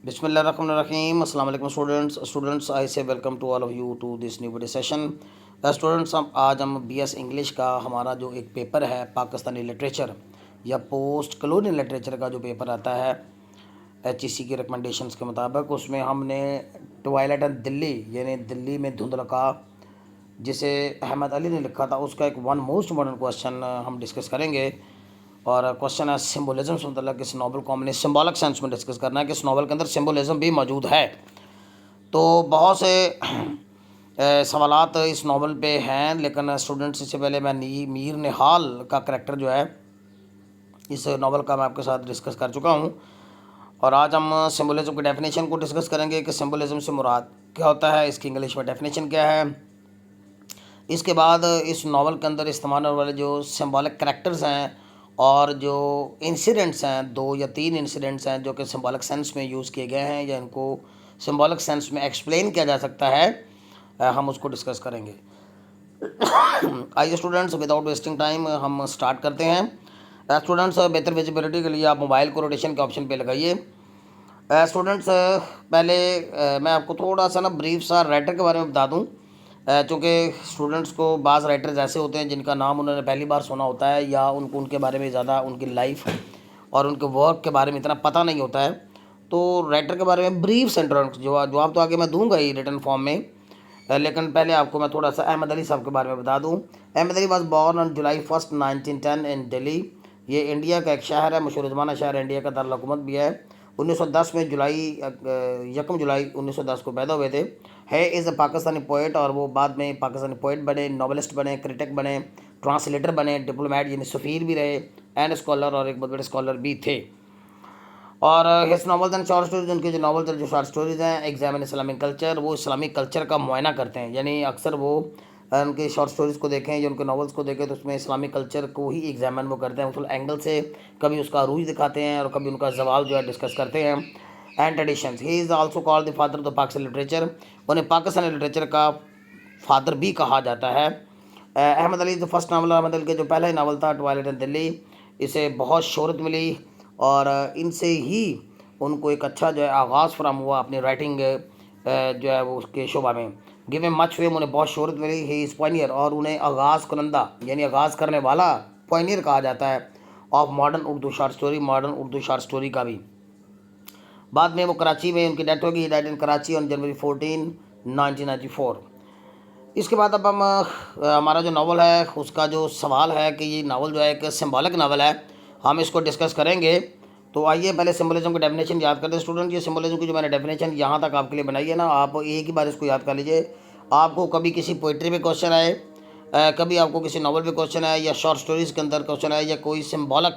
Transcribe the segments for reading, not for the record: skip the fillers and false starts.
बिस्मिल्लाहिर्रहमानिर्रहीम अस्सलाम वालेकुम students I say welcome to all of you to this new video session. Students आज हम बीएस इंग्लिश का हमारा जो एक पेपर है पाकिस्तानी लिटरेचर या पोस्ट कॉलोनियल लिटरेचर का जो पेपर आता है एचईसी की रिकमेंडेशंस के मुताबिक, उसमें हमने ट्वाइलाइट एंड दिल्ली यानी दिल्ली में धुंधलका जिसे अहमद अली ने लिखा था उसका एक वन मोस्ट इम्पॉर्टेंट क्वेश्चन हम डिस्कस करेंगे। और क्वेश्चन है सिम्बोलिज्म से मतलब कि इस नावल को हमने सिम्बॉलिक सेंस में डिस्कस करना है कि इस नावल के अंदर सिम्बोलिज्म भी मौजूद है। तो बहुत से सवालात इस नावल पे हैं, लेकिन स्टूडेंट्स इससे पहले मैं मीर निहाल का करैक्टर जो है इस नावल का मैं आपके साथ डिस्कस कर चुका हूँ। और आज हम सिम्बोलिज्म की डेफिनेशन को डिस्कस करेंगे कि सिम्बोलिज्म से मुराद क्या होता है, इसकी इंग्लिश में डेफिनेशन क्या है। इसके बाद इस नावल के अंदर इस्तेमाल होने वाले जो सिम्बॉलिक करैक्टर्स हैं और जो इंसिडेंट्स हैं, 2 या 3 इंसिडेंट्स हैं जो कि सिंबॉलिक सेंस में यूज़ किए गए हैं या इनको सिंबॉलिक सेंस में एक्सप्लेन किया जा सकता है, हम उसको डिस्कस करेंगे। आइए स्टूडेंट्स, विदाउट वेस्टिंग टाइम हम स्टार्ट करते हैं। स्टूडेंट्स बेहतर विजिबिलिटी के लिए आप मोबाइल को रोटेशन के ऑप्शन पे लगाइए। स्टूडेंट्स पहले मैं आपको थोड़ा सा ना ब्रीफ सा राइटर के बारे में बता दूँ, चूँकि स्टूडेंट्स को बाज़ राइटर्स ऐसे होते हैं जिनका नाम उन्होंने पहली बार सुना होता है या उनको उनके बारे में ज़्यादा उनकी लाइफ और उनके वर्क के बारे में इतना पता नहीं होता है। तो राइटर के बारे में ब्रीफ सेंटेंस जवाब तो आगे मैं दूंगा ही रिटन फॉर्म में, लेकिन पहले आपको मैं थोड़ा सा अहमद अली साहब के बारे में बता दूं। Ahmed Ali was born on July 1 1910 in Delhi. ये इंडिया का एक शहर है, मशहूर ज़माना शहर, इंडिया का दारुल हुकूमत भी है। 1910 में यकम जुलाई 1910 को पैदा हुए थे। है इज़ अ पाकिस्तानी पोइट, और वो बाद में पाकिस्तानी पोइट बने, नॉवलिस्ट बने, क्रिटिक बने, ट्रांसलेटर बने, डिप्लोमेट यानी सफ़ीर भी रहे, एंड स्कॉलर और एक बहुत बड़े स्कॉलर भी थे। और हिस्स नॉवल्स एंड शॉर्ट स्टोरीज, उनके जो नॉवल्स और जो शॉर्ट स्टोरीज़ हैं, एग्जामिन इस्लामिक कल्चर, वो इस्लामिक कल्चर का मुआयना करते हैं। यानी अक्सर वो उनके शॉर्ट स्टोरीज़ को देखें या उनके नॉवल्स को देखें तो उसमें इस्लामिक कल्चर को ही एग्जामिन वो करते हैं, उस एंगल से कभी उसका अरूज दिखाते हैं और कभी उनका जवाब जो है डिस्कस करते हैं। And traditions, he is also called the father of the Pakistan literature, उन्हें पाकिस्तानी लिटरेचर का फादर भी कहा जाता है। अहमद अली जो फर्स्ट नावल, अहमद अली का जो पहला नावल था ट्वाइलाइट एंड दिल्ली, इसे बहुत शोहरत मिली और इनसे ही उनको एक अच्छा जो है आगाज़ फराम हुआ अपनी राइटिंग जो है वो उसके शोबा में। गिव एम मच फेम, उन्हें बहुत शोहरत मिली। ही इज़ पॉइनियर, और उन्हें आगाज़ करंदा यानी आगाज़ करने वाला पॉइनियर कहा जाता है of modern Urdu short story, modern Urdu short story का भी। बाद में वो कराची में उनकी डेथ होगी, died in Karachi on January 14 1994। इसके बाद अब हम हमारा जो नावल है उसका जो सवाल है कि ये नावल जो है एक सिंबॉलिक नावल है, हम इसको डिस्कस करेंगे। तो आइए पहले सिम्बोलिज्म की डेफिनेशन याद करते हैं स्टूडेंट। ये सिम्बोलिज्म की जो मैंने डेफिनेशन यहाँ तक आपके लिए बनाई है ना, आप एक ही बार इसको याद कर लीजिए। आपको कभी किसी पोइट्री में क्वेश्चन आए, कभी आपको किसी नावल पे क्वेश्चन आए या शॉर्ट स्टोरीज़ के अंदर क्वेश्चन आए या कोई सिम्बॉलिक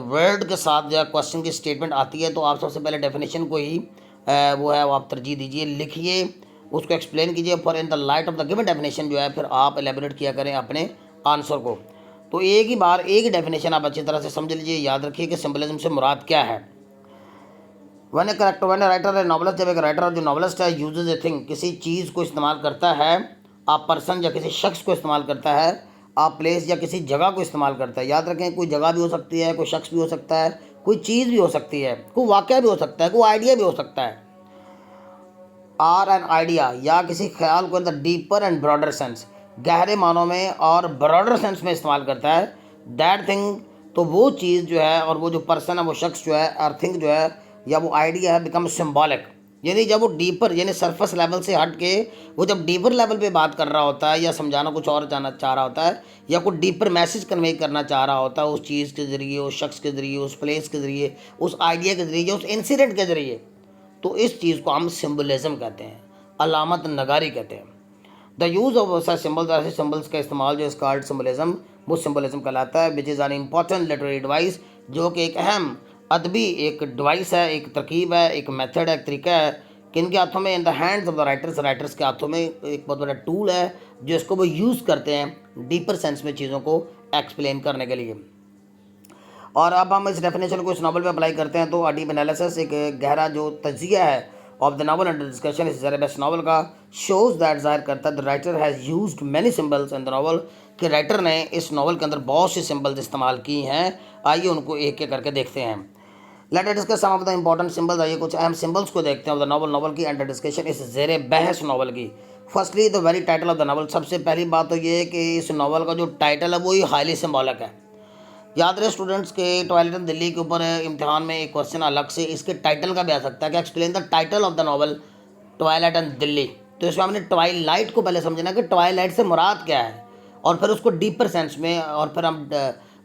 वर्ड के साथ या क्वेश्चन की स्टेटमेंट आती है, तो आप सबसे पहले डेफिनेशन को ही वो है वो आप तरजीह दीजिए, लिखिए, उसको एक्सप्लेन कीजिए। For in the light of the given definition जो है फिर आप एलेबोरेट किया करें अपने आंसर को। तो एक ही बार एक ही डेफिनेशन आप अच्छी तरह से समझ लीजिए, याद रखिए कि सिम्बलिज्म से मुराद क्या है। One a character, one a writer है नॉवलिस्ट, जब एक राइटर और जो नॉवलिस्ट है यूजेज ए थिंग, किसी चीज़ को इस्तेमाल करता है, आप पर्सन या किसी शख्स को इस्तेमाल करता है, आप प्लेस या किसी जगह को इस्तेमाल करता है। याद रखें, कोई जगह भी हो सकती है, कोई शख्स भी हो सकता है, कोई चीज़ भी हो सकती है, कोई वाक़या भी हो सकता है, कोई आइडिया भी हो सकता है। आर एन आइडिया, या किसी ख्याल को इन the deeper and broader sense, गहरे मानों में और ब्रॉडर सेंस में इस्तेमाल करता है। दैट थिंग, तो वो चीज़ जो है और वो जो पर्सन है, वो शख्स जो है, और थिंग जो है या वो आइडिया है, बिकम सिम्बॉलिक। यानी जब वो डीपर यानी सरफेस लेवल से हट के वो जब डीपर लेवल पे बात कर रहा होता है या समझाना कुछ और जाना चाह रहा होता है या कोई डीपर मैसेज कन्वे करना चाह रहा होता है उस चीज़ के ज़रिए, उस शख्स के ज़रिए, उस प्लेस के ज़रिए, उस आइडिया के ज़रिए, उस इंसिडेंट के ज़रिए, तो इस चीज़ को हम सिम्बलिज्म कहते हैं, अलामत नगारी कहते हैं। The use of such symbols, ऐसे सिम्बल्स का इस्तेमाल जो कॉल्ड सिम्बलिज्म, वो सिम्बलिज्म कहलाता है। Which is an important literary device, जो कि एक अहम अदबी एक डिवाइस है, एक तरकीब है, एक मेथड है, एक तरीका है। किन के हाथों में? In the hands of the writers, writers के हाथों में एक बहुत बड़ा टूल है जो इसको वो यूज़ करते हैं डीपर सेंस में चीज़ों को एक्सप्लेन करने के लिए। और अब हम इस डेफिनेशन को इस नावल में अप्लाई करते हैं। तो डीप एनालिसिस, एक गहरा जो तजिया है of the novel under discussion इस बेस्ट नावल का, शोज़ दैट ज़ाहिर करता है the writer has used many symbols in the novel, कि राइटर ने इस नावल के अंदर बहुत सी सिम्बल्स इस्तेमाल की हैं। आइए उनको एक एक करके देखते हैं। Let us discuss some of the important symbols. आइए कुछ अहम सिंबल्स को देखते हैं ऑफ द नॉवल, नॉवल की अंडर डिस्कशन इस ज़ेर बहस नॉवल की। Firstly the very title of the novel. सबसे पहली बात तो ये है कि इस नॉवल का जो टाइटल है वो ही हाईली सिंबॉलिक है। याद रहे स्टूडेंट्स के ट्वाइलाइट इन दिल्ली के ऊपर इम्तिहान में एक क्वेश्चन अलग से इसके टाइटल का भी आ सकता है कि explain the title of the novel Twilight in Delhi. तो इसमें हमने ट्वाइलाइट को पहले समझना कि ट्वाइलाइट से मुराद क्या है, और फिर उसको डीपर सेंस में और फिर हम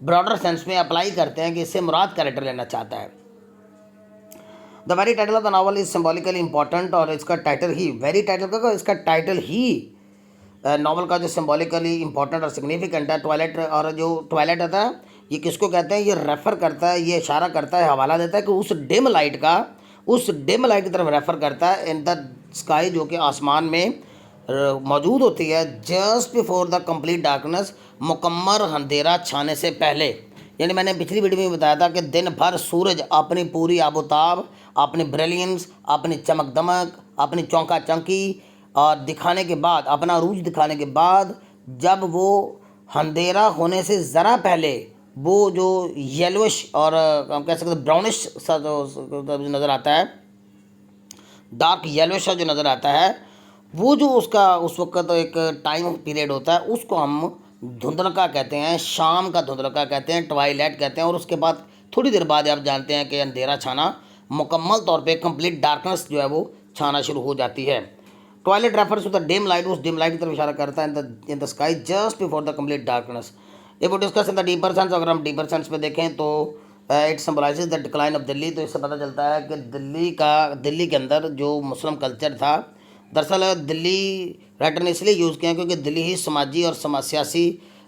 ब्रॉडर सेंस में अप्लाई करते हैं कि इससे मुराद कैरेक्टर लेना चाहता है। The very title of the novel is symbolically important, और इसका टाइटल ही वेरी टाइटल का इसका टाइटल ही नॉवल का जो सिम्बॉलिकली इंपॉर्टेंट और सिग्निफिकेंट है। ट्वाइलाइट, और जो ट्वाइलाइट होता है ये किसको कहते हैं, ये रेफ़र करता है, ये इशारा करता है, हवाला देता है कि उस डिम लाइट की तरफ रेफ़र करता है इन द स्काई, जो कि आसमान में मौजूद होती है just before the complete darkness, मुकम्मल अंधेरा छाने से पहले। यानी मैंने पिछली वीडियो में बताया था कि दिन भर सूरज अपनी पूरी आबोताब, अपनी ब्रिलियंस, अपनी चमक दमक, अपनी चौंका चौंकी और दिखाने के बाद, अपना अरूज दिखाने के बाद, जब वो अंधेरा होने से ज़रा पहले वो जो येलोइश और हम कह सकते हैं ब्राउनिश सा जो नज़र आता है, डार्क येलोइश सा जो नज़र आता है, वो जो उसका उस वक्त एक टाइम पीरियड होता है उसको हम धुंधलका कहते हैं, शाम का धुंधलका कहते हैं, ट्वाइलाइट कहते हैं। और उसके बाद थोड़ी देर बाद आप जानते हैं कि अंधेरा छाना, मुकम्मल तौर पे कंप्लीट डार्कनेस जो है वो छाना शुरू हो जाती है। Twilight refers to the dim light, उस डिम लाइट की तरफ इशारा करता है in the sky just before the complete darkness. If we discuss in the deeper sense, अगर हम डीपर सेंस में देखें तो it symbolises the decline of Delhi. तो इससे पता चलता है कि दिल्ली के अंदर जो मुस्लिम कल्चर था, दरअसल दिल्ली राइटर ने इसलिए यूज़ किया क्योंकि दिल्ली ही समाजी और सियासी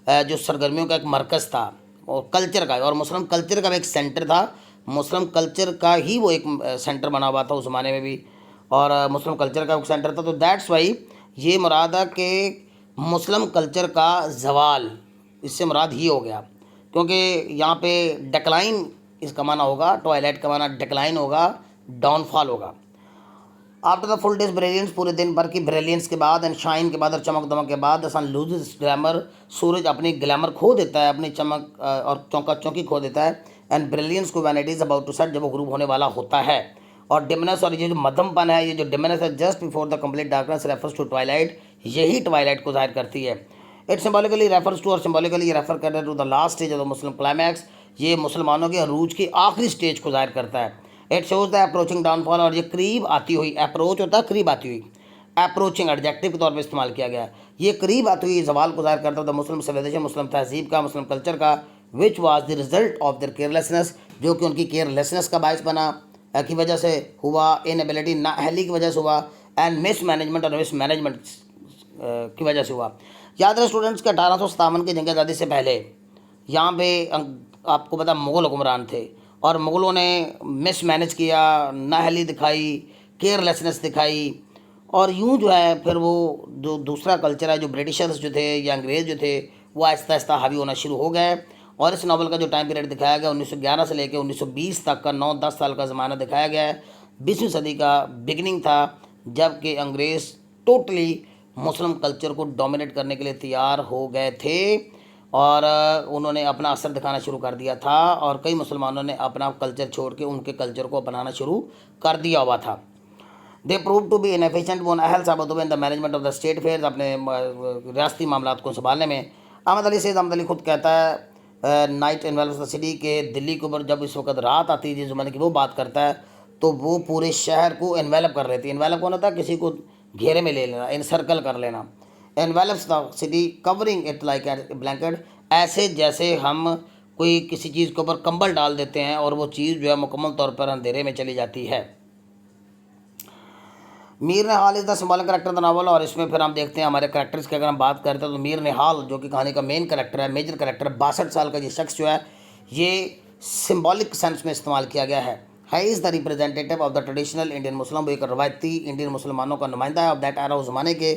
जो सरगर्मियों का एक मरकज़ था और कल्चर का, और मुस्लिम कल्चर का भी एक सेंटर था। मुस्लिम कल्चर का ही वो एक सेंटर बना हुआ था उस ज़माने में भी, और मुस्लिम कल्चर का एक सेंटर था। तो दैट्स वाई ये मुराद है कि मुस्लिम कल्चर का जवाल, इससे मुराद ही हो गया, क्योंकि यहाँ पे डिक्लाइन इसका माना होगा, ट्वाइलाइट का माना डिक्लाइन होगा, डाउनफॉल होगा। After the full days brilliance, पूरे दिन भर की ब्रिलियंस के बाद, एंड शाइन के बाद और चमक दमक के बाद, द सन लूजेस ग्लैमर, सूरज अपनी ग्लैमर खो देता है, अपनी चमक और चौंका चौंकी खो देता है, एंड ब्रिलियंस को when it is about to set, जब वो ग्रूब होने वाला होता है। और डिमनेस, और ये जो मध्यमपन है, ये जो डिमनेस है just before the complete darkness refers to twilight, यही ट्वाइलाइट को जाहिर करती है। इट सिम्बॉलिकली रेफर्स टू, और सिम्बॉलिकली रेफर करता है to the last stage of the Muslim climax, ये मुसलमानों के अरूज की आखिरी स्टेज को जाहिर करता है। It shows the approaching downfall, और ये करीब आती हुई, अप्रोच होता है करीब आती हुई, अप्रोचिंग एडजेक्टिव के तौर पर इस्तेमाल किया गया है। ये करीब आती हुई जवाल को जाहिर करता है द मुस्लिम सिविलाइजेशन, मुस्लिम तहजीब का, मुस्लिम कल्चर का, which was the result of their carelessness, जो कि उनकी केयरलेसनेस का बायस बना, की वजह से हुआ, इनएबिलिटी, नाअहली की वजह से हुआ, एंड मिस मैनेजमेंट और मिस मैनेजमेंट की वजह से हुआ। याद रहे स्टूडेंट्स के 1857 की जंग आज़ादी से पहले यहाँ पे आपको पता मुग़ल हुक्मरान थे, और मुग़लों ने मिस मैनेज किया, नाअहली दिखाई, केयरलेसनेस दिखाई, और यूँ जो है फिर वो जो दूसरा कल्चर है, जो ब्रिटिशर्स जो थे या अंग्रेज़ जो थे, वो आहिस्ता आहिस्ता हावी होना शुरू हो गए। और इस नावल का जो टाइम पीरियड दिखाया गया 1911 से लेकर 1920 तक का 9-10 साल का ज़माना दिखाया गया है। 20वीं सदी का बिगिनिंग था, जबकि अंग्रेज़ टोटली मुस्लिम कल्चर को डोमिनेट करने के लिए तैयार हो गए थे, और उन्होंने अपना असर दिखाना शुरू कर दिया था, और कई मुसलमानों ने अपना कल्चर छोड़ के उनके कल्चर को अपनाना शुरू कर दिया हुआ था। They prove to be inefficient, वो नाअहल साबित हुए in the management of the state affairs, अपने रियासती मामलात को संभालने में। अहमद अली खुद कहता है नाइट इन्वेल्व्स द सिटी, के दिल्ली के ऊपर जब इस वक्त रात आती है जिस ज़माने की वो बात करता है, तो वो पूरे शहर को इन्वेलप कर लेती है। इन्वेलप कौन होता है, किसी को घेरे में ले लेना, इनसर्कल कर लेना। Envelopes the city covering it like a blanket, ऐसे जैसे हम कोई किसी चीज़ के ऊपर कंबल डाल देते हैं और वो चीज़ जो है मुकम्मल तौर पर अंधेरे में चली जाती है। Mir Nihal is the symbolic character the novel, और इसमें फिर हम देखते हैं हमारे करेक्टर्स की अगर हम बात करते हैं तो मीर निहाल जो कि कहानी का मेन करेक्टर है, मेजर करेक्टर, 62 साल का ये शख्स जो है, ये सिंबॉलिक सेंस में इस्तेमाल किया गया है is the representative of the traditional Indian Muslim, वो एक रवायती इंडियन मुसलमानों का नुमाइंदा है ऑफ दैट एरा, उस ज़माने के।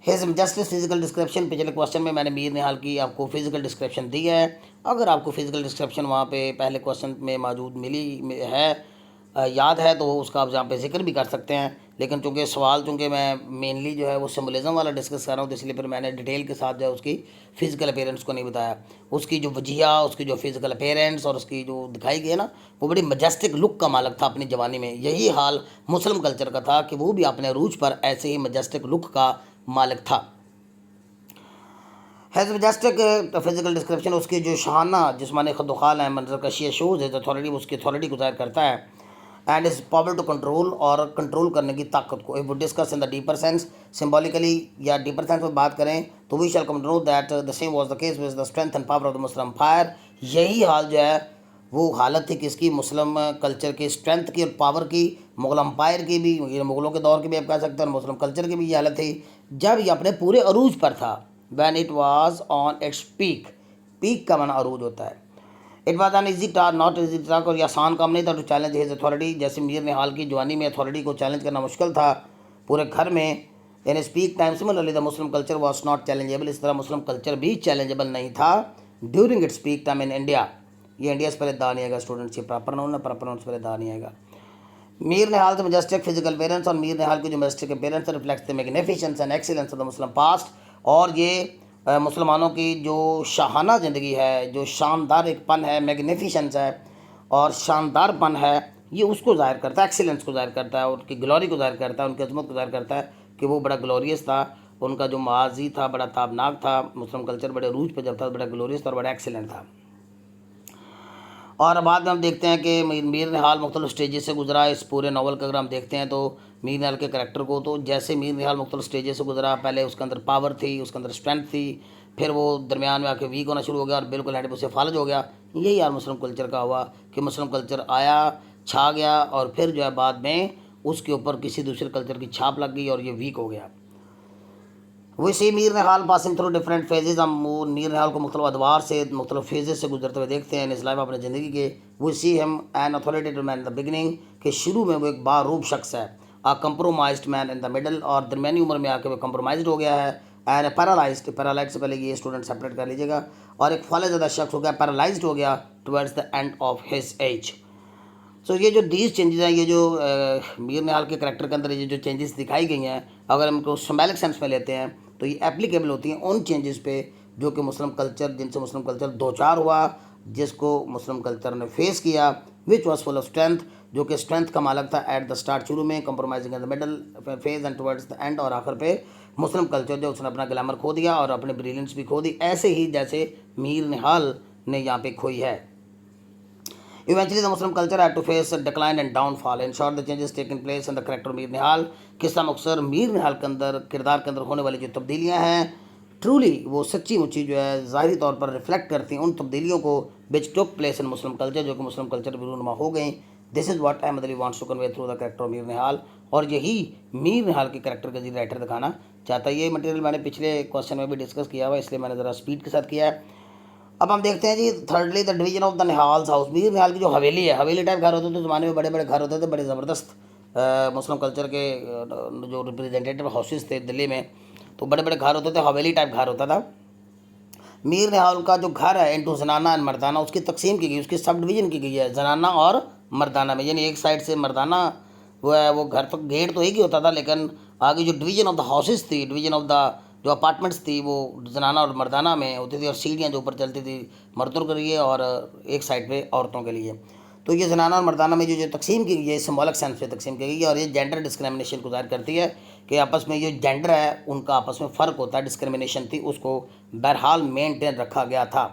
हिज जस्टिस फिजिकल डिस्क्रिप्शन, पिछले क्वेश्चन में मैंने मीर निहाल की आपको फिजिकल डिस्क्रिप्शन दी है। अगर आपको फिजिकल डिस्क्रिप्शन वहाँ पे पहले क्वेश्चन में मौजूद मिली है, याद है, तो उसका आप यहाँ पे जिक्र भी कर सकते हैं। लेकिन चूँकि सवाल चूँकि मैं मेनली जो है वो सिम्बलिज्म वाला डिस्कस कर रहा हूँ, तो इसलिए फिर मैंने डिटेल के साथ जो है उसकी फ़िज़िकल अपीयरेंस को नहीं बताया। उसकी जो वजिया, उसकी जो फ़िज़िकल अपीयरेंस और उसकी जो दिखाई गई है ना, वो बड़ी मजेस्टिक लुक का मालिक था अपनी जवानी में। यही हाल मुस्लिम कल्चर का था कि वो भी अपने अरूज पर ऐसे ही मजेस्टिक लुक का मालिक था। हैज़ मजेस्टिक फिजिकल डिस्क्रिप्शन, उसकी जो शाहाना जिस्मानी खदोखाल है, मंजर कशी शोज़ है अथॉरिटी, उसकी अथॉरिटी को ज़ाहिर करता है। And is power to control, और कंट्रोल करने की ताकत को। If we discuss in the deeper sense symbolically, या डीपर सेंस में बात करें तो we shall come to know that the same was the case with the strength and power of the Muslim empire. यही हाल जो है वो हालत थी किसकी, मुस्लिम कल्चर की स्ट्रेंथ की और पावर की, मुगल अम्पायर की भी, ये मुगलों के दौर की भी आप कह सकते हैं, और मुस्लिम कल्चर की भी ये हालत थी जब ये अपने पूरे अरूज पर था। When it was on its peak, peak का माना अरूज होता है। It was an easy task, not easy task, और ये आसान काम नहीं था टू चैलेंज हिज अथॉरिटी। जैसे मीर निहाल की जवानी में अथॉरिटी को चैलेंज करना मुश्किल था पूरे घर में। In speak time similarly the Muslim culture was not challengeable, इस तरह मुस्लिम कल्चर भी चैलेंजेबल नहीं था during its peak time in India. ये इंडिया से पहले दा नहीं आएगा स्टूडेंट्स, ये प्रॉपर नाउन है, प्रॉपर नाउन से पहले दा नहीं आएगा। मीर निहाल से मजेस्टिक फिजिकल पेरेंट्स, और मीर निहाल की जो majestic parents reflects the magnificence and excellence of the Muslim past, और ये मुसलमानों की जो शाहाना ज़िंदगी है, जो शानदार एक पन है, मैग्निफिसेंस है और शानदार पन है, ये उसको ज़ाहिर करता है, एक्सीलेंस को ज़ाहिर करता है, उनकी ग्लोरी को ज़ाहिर करता है, उनकी अजमत को ज़ाहिर करता है कि वो बड़ा ग्लोरियस था, उनका जो माजी था बड़ा ताबनाक था, मुस्लिम कल्चर बड़े रूज पर जब था बड़ा ग्लोरियस था और बड़ा एक्सीलेंट था। और बाद में हम देखते हैं कि मीर निहाल मुख्तलिफ स्टेजेस से गुजरा। इस पूरे नावल का अगर हम देखते हैं तो मीर निहाल के करैक्टर को, तो जैसे मीर निहाल मुख्तलिफ स्टेजेस से गुजरा, पहले उसके अंदर पावर थी, उसके अंदर स्ट्रेंथ थी, फिर वो दरमियान में आके वीक होना शुरू हो गया और बिल्कुल हेड से फालज हो गया। यही यार मुस्लिम कल्चर का हुआ कि मुस्लिम कल्चर आया, छा गया, और फिर जो है बाद में उसके ऊपर किसी दूसरे कल्चर की छाप लग गई और ये वीक हो गया। वही सी मीर निहाल पासिंग थ्रू डिफरेंट फेजेस, हम वो मीर निहाल को मुख्तलिफ अदवार से, मुख्तलिफ फेजेस से गुजरते हुए देखते हैं इस लाइफ अपने ज़िंदगी के। वो see him an authoritative man in the beginning, कि शुरू में वो एक बारूब शख्स है, a compromised man in the middle, और दरमियानी उम्र में आके वो कंप्रोमाइज हो गया है, एंड पैरालाइज्ड, पैरालाइज से पहले ये स्टूडेंट सेपरेट कर लीजिएगा, और एक फौले ज़्यादा शख्स हो गया, पैरालाइज्ड हो गया towards the end of his age. So ये जो दीज चेंजेस हैं, ये जो मीर निहाल के करैक्टर के अंदर ये जो चेंजेस दिखाई गई हैं, अगर हम इनको सिम्बॉलिक सेंस में लेते हैं तो ये एप्लीकेबल होती हैं उन चेंजेस पे जो कि मुस्लिम कल्चर, जिनसे मुस्लिम कल्चर दो चार हुआ, जिसको मुस्लिम कल्चर ने फेस किया, which was full of strength, जो कि स्ट्रेंथ का मालक था एट द स्टार्ट, शुरू में, compromising in the middle phase and towards the and, और आखिर पे मुस्लिम कल्चर जो उसने अपना ग्लैमर खो दिया और अपने ब्रिलियंस भी खो दी, ऐसे ही जैसे मीर निहाल ने यहाँ पे खोई है। Eventually, the Muslim culture had to face a decline and downfall. In short, the changes taking place in the character of Mir निहाल, किस्सा मुख्तसर मीर निहाल के अंदर, किरदार के अंदर होने वाली जो तब्दीलियाँ हैं, ट्रूली वो सच्ची मुच्ची जो है ज़ाहिरी तौर पर रिफ्लेक्ट करती हैं उन तब्दीलियों को विच took place in Muslim culture, जो कि मुस्लिम कल्चर में रूनुमा हो गई। This is what Ahmad Ali wants to convey through the character of Mir Nihal, और यही मीर निहाल के कैरेक्टर का जी राइटर दिखाना चाहता है। ये मटेरियल मैंने पिछले क्वेश्चन में भी डिस्कस किया हुआ, इसलिए मैंने ज़रा स्पीड के साथ किया है। अब हम देखते हैं जी thirdly the division of the Nihal's house. Mir Nihal की जो हवेली है, हवेली टाइप घर होते थे ज़माने में, बड़े बड़े घर होते थे, बड़े ज़बरदस्त मुस्लिम कल्चर के जो रिप्रेजेंटेटिव हाउसेस थे दिल्ली में, तो बड़े बड़े घर होते थे, हवेली टाइप घर होता था। मीर निहाल का जो घर है इंटू जनाना एंड मर्दाना, उसकी तकसीम की गई, उसकी सब डिवीज़न की गई है जनाना और मर्दाना में। यानी एक साइड से मर्दाना वो है, वो घर तो गेट तो एक ही होता था, लेकिन आगे जो डिवीज़न ऑफ द हाउसेस थी, डिवीज़न ऑफ द जो अपार्टमेंट्स थी, वो जनाना और मर्दाना में होती थी, और सीढ़ियाँ जो ऊपर चलती थी मर्दों के लिए और एक साइड पे औरतों के लिए। तो ये जनाना और मर्दाना में जो तकसीम की गई है, सिम्बॉलिक सेंस में तकसीम की गई है, और ये जेंडर डिस्क्रिमिनेशन को ज़ाहिर करती है कि आपस में जो जेंडर है उनका आपस में फ़र्क होता है, डिस्क्रिमिनेशन थी, उसको बहरहाल मेनटेन रखा गया था।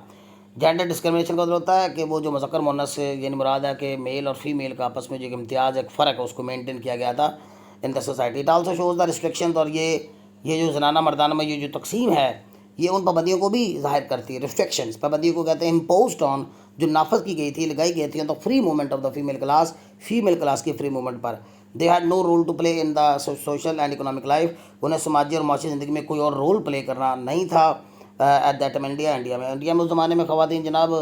जेंडर डिस्क्रिमिनेशन का मतलब होता है कि वो जो मुज़क्कर मुअन्नस से यानी मुराद है कि मेल और फीमेल का आपस में जो इम्तियाज़ एक फ़र्क है उसको मेनटेन किया गया था in the society. It also shows the restriction, और ये जो जनाना मर्दाना में ये जो तकसीम है ये उन पाबंदियों को भी ज़ाहिर करती है। रिस्ट्रिक्शंस पाबंदियों को कहते हैं इम्पोज्ड ऑन, जो नाफज की गई थी, लगाई गई थी तो free movement of the female class की फ्री मूवमेंट पर। They had no role to play in the social and economic life, उन्हें समाजी और माशी ज़िंदगी में कोई और रोल प्ले करना नहीं था। एट दैट टाइम इंडिया में उस ज़माने में ख़वातीन जनाब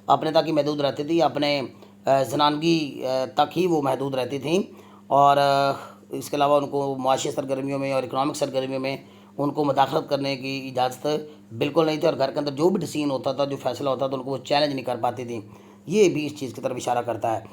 अपने तक ही महदूद रहती थी, अपने जनानगी तक ही वो महदूद रहती थी, और इसके अलावा उनको मुआशी सरगर्मियों में और इकनॉमिक सरगर्मियों में उनको मदाखलत करने की इजाज़त बिल्कुल नहीं थी, और घर के अंदर जो भी डिसीजन होता था, जो फैसला होता था, उनको वो चैलेंज नहीं कर पाती थी। ये भी इस चीज़ की तरफ इशारा करता है।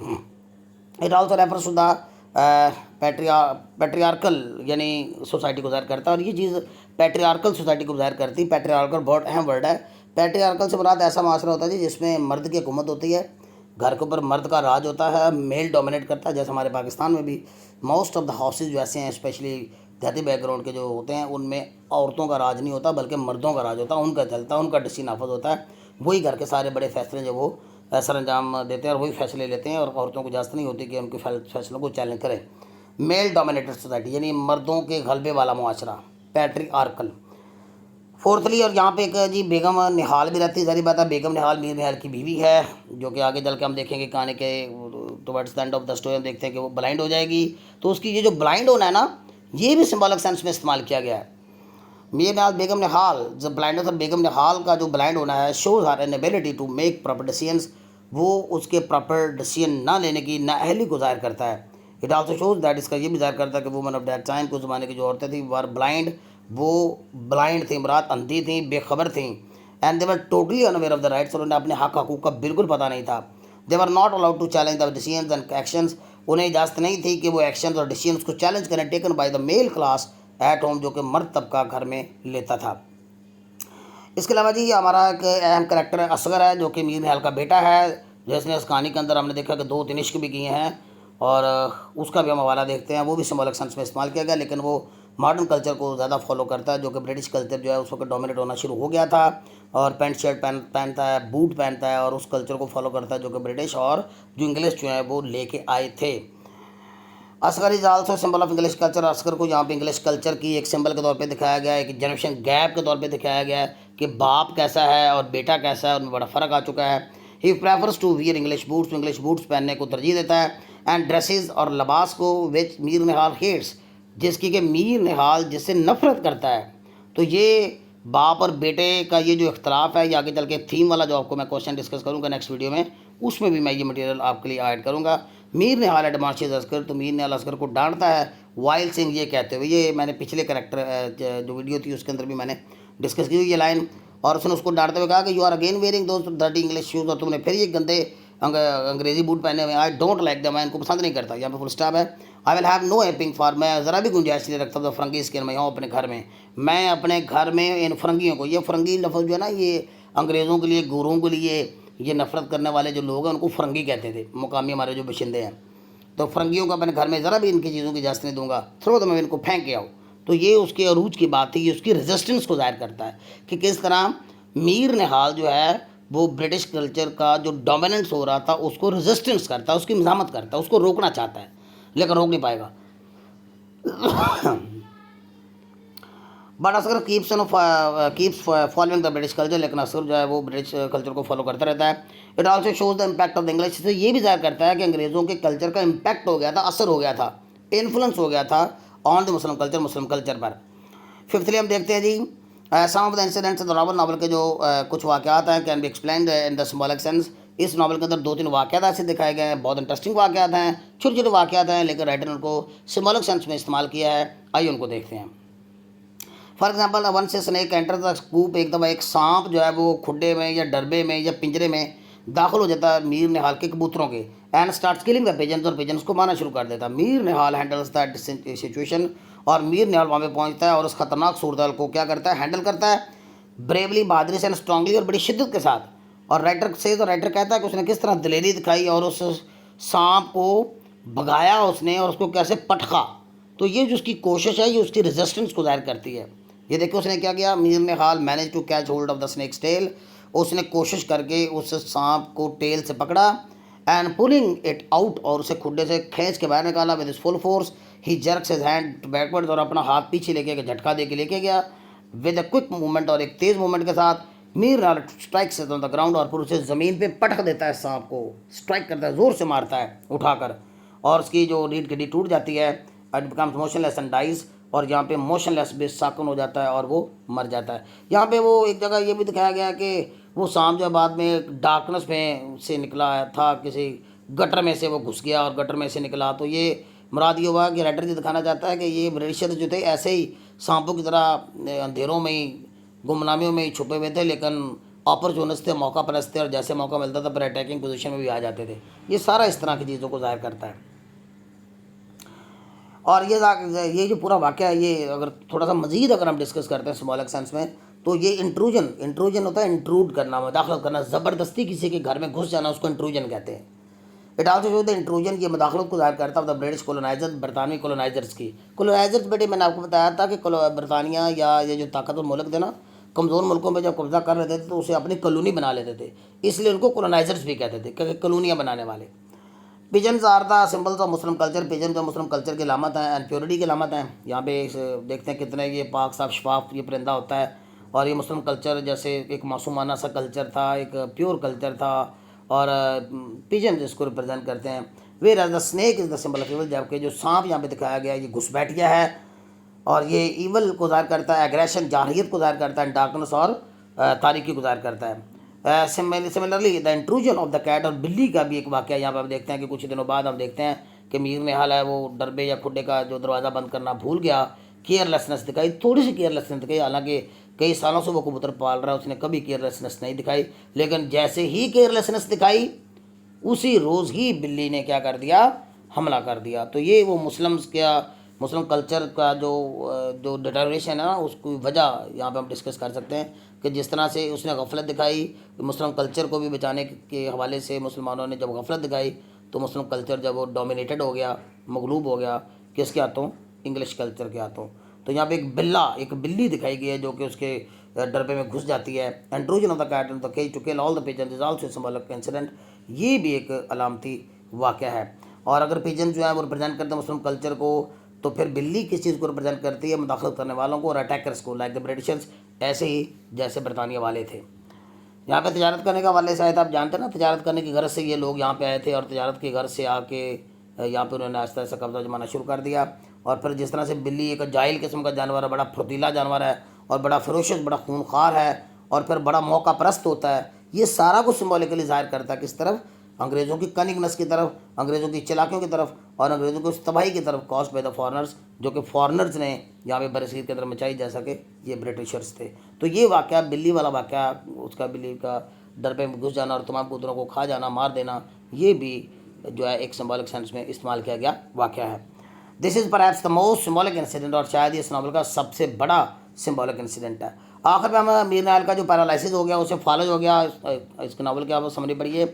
It also refers to the patriarchal यानी सोसाइटी को ज़ाहिर करता है। और ये चीज़ पैट्रियार्कल सोसाइटी को ज़ाहिर करती है। पैट्रियार्कल बहुत अहम वर्ड है। पैट्रियार्कल से मुराद ऐसा माशरा होता है जी जिसमें मर्द की हुकूमत होती है, घर के ऊपर मर्द का राज होता है, मेल डोमिनेट करता है। जैसे हमारे पाकिस्तान में भी मोस्ट ऑफ द हाउसेज जो ऐसे हैं, स्पेशली देहाती बैकग्राउंड के जो होते हैं, उनमें औरतों का राज नहीं होता बल्कि मर्दों का राज होता है। उनका चलता है, उनका डिसीजन नाफज होता है, वही घर के सारे बड़े फैसले जो वो सर अंजाम देते हैं और वही फैसले लेते हैं, और औरतों को इजाज़त नहीं होती कि उनके फैसलों को चैलेंज करें। मेल डोमिनेटेड सोसाइटी यानी मर्दों के गलबे वाला मुआशरा, पैट्रियार्कल। फोर्थली, और यहाँ पे एक जी बेगम निहाल भी रहती है। सारी बात है, बेगम निहाल मीर निहाल की बीवी है, जो कि आगे चल के हम देखेंगे कहानी के towards the end of the story हम देखते हैं कि वो ब्लाइंड हो जाएगी। तो उसकी ये जो ब्लाइंड होना है ना, ये भी सिंबॉलिक सेंस में इस्तेमाल किया गया है। मीर निहाल बेगम निहाल, जब ब्लाइंड होता है, बेगम निहाल का जो ब्लाइंड होना है shows her inability to make proper decisions, वो उसके प्रॉपर डिसीजन ना लेने की नाअहली को ज़ाहिर करता है। इट आल्सो शोज दैट, इसका ये भी ज़ाहिर करता है कि वुमन ऑफ दैट टाइम, कुछ ज़माने की जो औरतें थी वर ब्लाइंड, वो ब्लाइंड थी, मुराद अंधी थी, बेखबर थी। And they were totally unaware of the rights, और उन्हें अपने हक हकूक़ का बिल्कुल पता नहीं था। They were not allowed to challenge the decisions and actions, उन्हें इजाज़त नहीं थी कि वो एक्शंस और डिसीजंस को चैलेंज करें, taken by the male class at home, जो कि मर्द तबका घर में लेता था। इसके अलावा जी हमारा एक अहम करेक्टर असगर है, जो कि मीर निहाल का बेटा है, जिसने इस कहानी के अंदर हमने देखा कि 2-3 इश्क भी किए हैं, और उसका भी हम हवाला देखते हैं। वो भी सिंबॉलिक सेंस में इस्तेमाल किया गया, लेकिन वो मॉडर्न कल्चर को ज़्यादा फॉलो करता है, जो कि ब्रिटिश कल्चर जो है उस वक्त डोमिनेट होना शुरू हो गया था, और पैंट शर्ट पहनता है, बूट पहनता है, और उस कल्चर को फॉलो करता है जो कि ब्रिटिश और जो इंग्लिश जो है वो लेके आए थे। Asghar is also symbol of English culture, Asghar को यहाँ पे इंग्लिश कल्चर की एक सिंबल के तौर पे दिखाया गया है, एक जनरेशन गैप के तौर पे दिखाया गया है कि बाप कैसा है और बेटा कैसा है, उनमें बड़ा फ़र्क आ चुका है। He prefers to wear English boots पहनने को तरजीह देता है, एंड ड्रेसेस और लिबास को विच मीर निहाल हेट्स, जिसकी कि मीर निहाल जिससे नफरत करता है। तो ये बाप और बेटे का ये जो इख्तलाफ है, ये आगे चल के थीम वाला जो आपको मैं क्वेश्चन डिस्कस करूँगा नेक्स्ट वीडियो में, उसमें भी मैं ये मटेरियल आपके लिए ऐड करूँगा। मीर निहाल एडमांशेस असगर, तो मीर निहाल असगर को डांटता है वाइल सिंह ये कहते हुए, ये मैंने पिछले करेक्टर जो वीडियो थी उसके अंदर भी मैंने डिस्कस की हुई ये लाइन, और उसने उसको डांटते हुए कहा कि you are again wearing those dirty English shoes, और तुमने फिर ये गंदे अंग्रेजी बूट पहने हुए, आई डोंट लाइक दैम, मैं इनको पसंद नहीं करता। यहाँ पे फुल स्टॉप है। I will have no aping for, मैं ज़रा भी गुंजाइश नहीं रखता तो फरंगी स्किन में हूँ अपने घर में, मैं अपने घर में इन फरंगियों को, ये फरंगी लफ्ज़ जो है ना, ये अंग्रेज़ों के लिए, गोरों के लिए, ये नफ़रत करने वाले जो लोग हैं उनको फरंगी कहते थे, मुकामी हमारे जो बशिंदे हैं। तो फरंगियों को अपने घर में ज़रा भी इनकी चीज़ों की इजाज़त नहीं दूंगा, थ्रो तो मैं इनको फेंक के आऊँ। तो ये उसके अरूज की बात थी, ये उसकी रेजिस्टेंस को ज़ाहिर करता है कि किस तरह मीर निहाल जो है वो ब्रिटिश कल्चर का जो डोमिनेंस हो रहा था उसको रेजिस्टेंस करता है, उसकी मज़ामत करता है, उसको रोकना चाहता है लेकिन रोक नहीं पाएगा। But Asghar keeps following the British culture, लेकिन असगर जो है वो ब्रिटिश कल्चर को फॉलो करता रहता है। It also shows the impact of the English, तो ये भी ज़ाहिर करता है कि अंग्रेज़ों के कल्चर का इम्पैक्ट हो गया था, असर हो गया था, इन्फ्लुएंस हो गया था ऑन द मुस्लिम कल्चर पर। फिफ्थली हम देखते हैं जी some of the incidents the novel के जो कुछ वाक़यात हैं can be explained in the symbolic sense. इस नावल के अंदर 2-3 वाक़यात ऐसे दिखाए गए हैं, बहुत इंटरेस्टिंग वाक़यात हैं, छोटे छोटे वाक़यात हैं, लेकिन राइटर ने उनको सिंबॉलिक सेंस में इस्तेमाल किया है। आइए उनको देखते हैं। फॉर एग्जाम्पल, वन से स्नेक एंटर द कूप, एक दफ़ा एक सांप जो है वो खुड्डे में या डरबे में या पिंजरे में दाखिल हो जाता है मीर निहाल के कबूतरों के, and starts killing the pigeons, और पिजन्स को मारना शुरू कर देता है। Mir Nihal handles that situation, और मीर निहाल वहाँ पे पहुँचता है और उस खतरनाक सूरत को क्या करता है, हैंडल करता है ब्रेवली, बहादुरी से एंड स्ट्रांगली, और बड़ी शिद्दत के साथ। और राइटर कहता है कि उसने किस तरह दिलेरी दिखाई और उस सांप को भगाया उसने, और उसको कैसे पटका। तो ये जो उसकी कोशिश है ये उसकी रेजिस्टेंस को ज़ाहिर करती है। ये देखो उसने क्या किया, Mir Nihal manage to catch hold of the snake's tail, उसने कोशिश करके उस सांप को टेल से पकड़ा, एंड पुलिंग इट आउट, और उसे खुड्डे से खींच के बाहर निकाला with is full force. He jerks his hand backward, और अपना हाथ पीछे लेके झटका दे के लेके गया विद अ क्विक मूवमेंट, और एक तेज़ मूवमेंट के साथ मीर निहाल स्ट्राइक्स ऑन द ग्राउंड, और फिर उसे ज़मीन पे पटक देता है, सांप को स्ट्राइक करता है, ज़ोर से मारता है उठाकर, और उसकी जो रीढ़ की हड्डी टूट जाती है, it becomes motionless and dies, और यहाँ पे मोशनलेस बेसाकन हो जाता है और वो मर जाता है। यहाँ पे वो एक जगह ये भी दिखाया गया कि वो सांप जो बाद में डार्कनेस में से निकला था, किसी गटर में से वो घुस गया और गटर में से निकला। तो ये मुराद ये हुआ कि राइटर ये दिखाना चाहता है कि ये ब्रिटिशर्स जो थे ऐसे ही सांपों की तरह अंधेरों में ही, गुमनामियों में ही छुपे हुए थे, लेकिन अपॉर्चुनिस्ट थे, मौका परस्त थे, और जैसे मौका मिलता था फिर अटैकिंग पोजीशन में भी आ जाते थे। ये सारा इस तरह की चीज़ों को ज़ाहिर करता है। और ये जो पूरा वाक़या है, ये अगर थोड़ा सा मज़ीद अगर हम डिस्कस करते हैं सिम्बॉलिक सेंस में, तो ये इंट्रूजन होता है, इंट्रूड करना, मुदाखलत करना, ज़बरदस्ती किसी के घर में घुस जाना, उसको इंट्रूजन कहते हैं। It also show the intrusion, ये मुदाखलत को ज़ाहिर करता है द ब्रिटिश कोलोनाइजर, बरतानवी कोलोनाइजर्स की। कोलोनाइजर्स बेटे मैंने आपको बताया था कि बरतानिया या ये जो ताकतवर मुल्क थे ना, कमज़ोर मुल्कों पर जब कब्ज़ा कर लेते थे तो उसे अपनी कॉलोनी बना लेते थे, इसलिए उनको कोलोनाइजर्स भी कहते थे, क्योंकि कॉलोनियाँ बनाने वाले। Pigeons are the symbols of Muslim culture, pigeon जो मुस्लिम कल्चर की अलामत है एंड प्योरिटी की अलामत है। यहाँ पे देखते हैं कितने ये पाक साफ शफाफ ये परिंदा होता है, और ये मुस्लिम कल्चर जैसे एक मासूमाना सा कल्चर था, एक प्योर कल्चर था, और पिजन जिसको रिप्रेजेंट करते हैं। Whereas the snake is the symbol of evil, जबकि जो सांप यहाँ पे दिखाया गया है ये घुसपैठिया है, और ये ईवल को ज़ाहिर करता है, एग्रेशन जारहियत को ज़ाहिर करता है, डार्कनेस और तारीकी को ज़ाहिर करता है। Similarly the intrusion of the cat, और बिल्ली का भी एक वाक़या यहाँ पर हम देखते हैं कि कुछ दिनों बाद हम देखते हैं कि मीर निहाल है वो डरबे या खुड्डे का जो दरवाज़ा बंद करना भूल गया, केयरलेसनेस दिखाई, थोड़ी सी केयरलेसनेस दिखाई, हालांकि कई सालों से वो कबूतर पाल रहा है, उसने कभी केयरलेसनेस नहीं दिखाई, लेकिन जैसे ही केयरलेसनेस दिखाई उसी रोज़ ही बिल्ली ने क्या कर दिया, हमला कर दिया। तो ये वो मुस्लिम कल्चर का जो डिटोरेशन है ना, उसकी वजह यहाँ पे हम डिस्कस कर सकते हैं कि जिस तरह से उसने गफलत दिखाई, मुस्लिम कल्चर को भी बचाने के हवाले से मुसलमानों ने जब गफलत दिखाई, तो मुस्लिम कल्चर जब वो डोमिनेटेड हो गया, मगलूब हो गया किसके हाथों, इंग्लिश कल्चर के हाथों। तो यहाँ पे एक बिल्ली दिखाई गई है जो कि उसके डरबे में घुस जाती है। Intrusion of the cat in the cage to kill all the pigeon is also symbolic incident, ये भी एक अलामती वाक़या है। और अगर पिजन जो है वो रिप्रेजेंट करते हैं मुस्लिम कल्चर को, तो फिर बिल्ली किस चीज़ को रिप्रेजेंट करती है, मुदाखलत करने वालों को और अटैकर्स को, लाइक द ब्रिटिशर्स, ऐसे ही जैसे बरतानिया वाले थे। यहाँ पे तजारत करने का वाले शायद आप जानते हैं ना, तजारत करने की गर्ज से ये लोग यहाँ पे आए थे, और तजारत की गर्ज से आके यहाँ पे उन्होंने आस्ता आस्ता कब्जा जमाना शुरू कर दिया। और फिर जिस तरह से बिल्ली एक जाहिल किस्म का जानवर है, बड़ा फुर्तीला जानवर है, और बड़ा फिरोशस, बड़ा खूनखार है, और फिर बड़ा मौका परस्त होता है, ये सारा कुछ सिम्बॉलिकली ज़ाहिर करता है किस तरफ, अंग्रेज़ों की कनिंगनेस की तरफ, अंग्रेज़ों की चालाकियों की तरफ, और अंग्रेज़ों की उस तबाही की तरफ कॉस्ट बाय द फॉरनर्स, जो कि फॉरनर्स ने यहाँ पे बरसीर की तरफ मचाई, जैसा कि ये ब्रिटिशर्स थे। तो ये वाक़या, बिल्ली वाला वाक़या, उसका बिल्ली का डर पे घुस जाना और तमाम कबूतरों को खा जाना, मार देना, ये भी जो है एक सिम्बॉलिक सेंस में इस्तेमाल किया गया वाक़या है। This is perhaps the most symbolic incident, और शायद इस नावल का सबसे बड़ा सिम्बॉलिक इंसिडेंट है। आखिर में हम मीर निहाल का जो पैरालिसिस हो गया, उसे फॉलो हो गया, इसके नावल की आप समझ पढ़िए,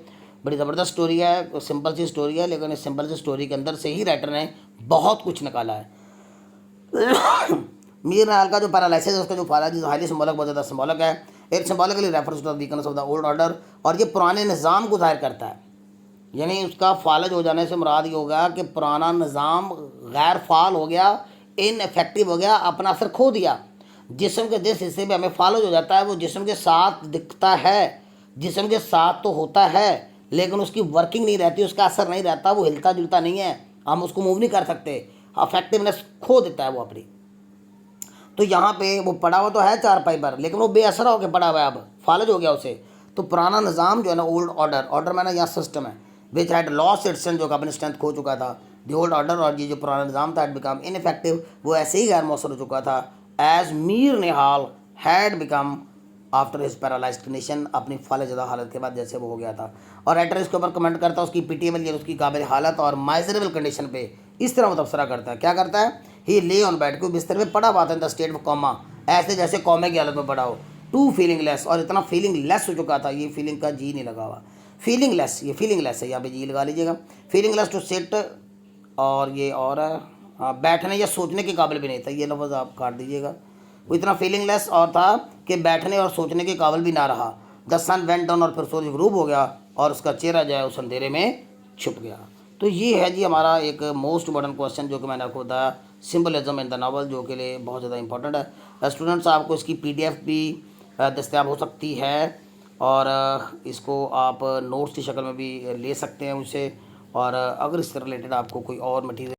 बड़ी ज़बरदस्त स्टोरी है, सिंपल सी स्टोरी है, लेकिन इस सिंपल सी स्टोरी के अंदर से ही राइटर ने बहुत कुछ निकाला है। मीर निहाल का जो पैरालिसिस है, उसका जो फाला हाईली सिंबॉलिक, बहुत ज़्यादा सिंबॉलिक है। It symbolically refers to the weakness of the old order, और ये पुराने निज़ाम को ज़ाहिर करता है, यानी उसका फालज हो जाने से मुराद ये होगा कि पुराना निज़ाम गैर फाल हो गया, इनफेक्टिव हो गया, अपना असर खो दिया। जिस्म के जिस हिस्से में हमें फालज हो जाता है वो जिस्म के साथ दिखता है, जिस्म के साथ तो होता है, लेकिन उसकी वर्किंग नहीं रहती, उसका असर नहीं रहता, वो हिलता जुलता नहीं है, हम उसको मूव नहीं कर सकते, अफेक्टिवनेस खो देता है वो अपनी। तो यहाँ पे वो पड़ा हुआ तो है चारपाई पर, लेकिन वो बेअसर होकर पड़ा हुआ है, अब फालज हो गया उसे। तो पुराना निज़ाम जो है ना, ओल्ड ऑर्डर मैंने यहाँ सिस्टम है, which had lost its strength, जो अपनी स्ट्रेंथ खो चुका था, द ओल्ड ऑर्डर, और ये जो पुराना निज़ाम था, इट बिकम इनफेक्टिव, वो ऐसे ही गैर मौसर हो चुका था, as Mir Nihal had become after his paralysed condition, अपनी फालजदा हालत के बाद जैसे वो हो गया था। और राइटर इसके ऊपर कमेंट करता है उसकी पीटीएबल या उसकी काबिल हालत और माइजरेबल कंडीशन पे इस तरह वो तबसरा करता है, क्या करता है, ही ले ऑन बेड, को बिस्तर में पड़ा हुआ था, in the state of comma, ऐसे जैसे कॉमे की हालत में पड़ा हो, टू फीलिंग लेस, और इतना फीलिंग लेस हो चुका था, ये फीलिंग का जी नहीं लगा हुआ, फीलिंग लेस, ये फीलिंग लेस है, यहाँ पे जी लगा लीजिएगा, फीलिंग लेस टू सिट, और ये और है, हाँ, बैठने या सोचने के काबिल भी नहीं था, ये लफ्ज़ आप काट दीजिएगा, वो इतना फीलिंग लेस और था कि बैठने और सोचने के काबिल भी ना रहा। द सन वेंट डाउन, और फिर सूरज गुरूब हो गया और उसका चेहरा जो है उस अंधेरे में छुप गया। तो ये है जी हमारा एक मोस्ट इम्पॉर्टेंट क्वेश्चन जो कि मैंने आपको बताया, सिंबलिज्म इन द नावल, जो के लिए बहुत ज़्यादा इंपॉर्टेंट है। स्टूडेंट्स, आपको इसकी PDF भी दस्तयाब हो सकती है, और इसको आप नोट्स की शक्ल में भी ले सकते हैं उसे, और अगर इससे रिलेटेड आपको कोई और मटीरियल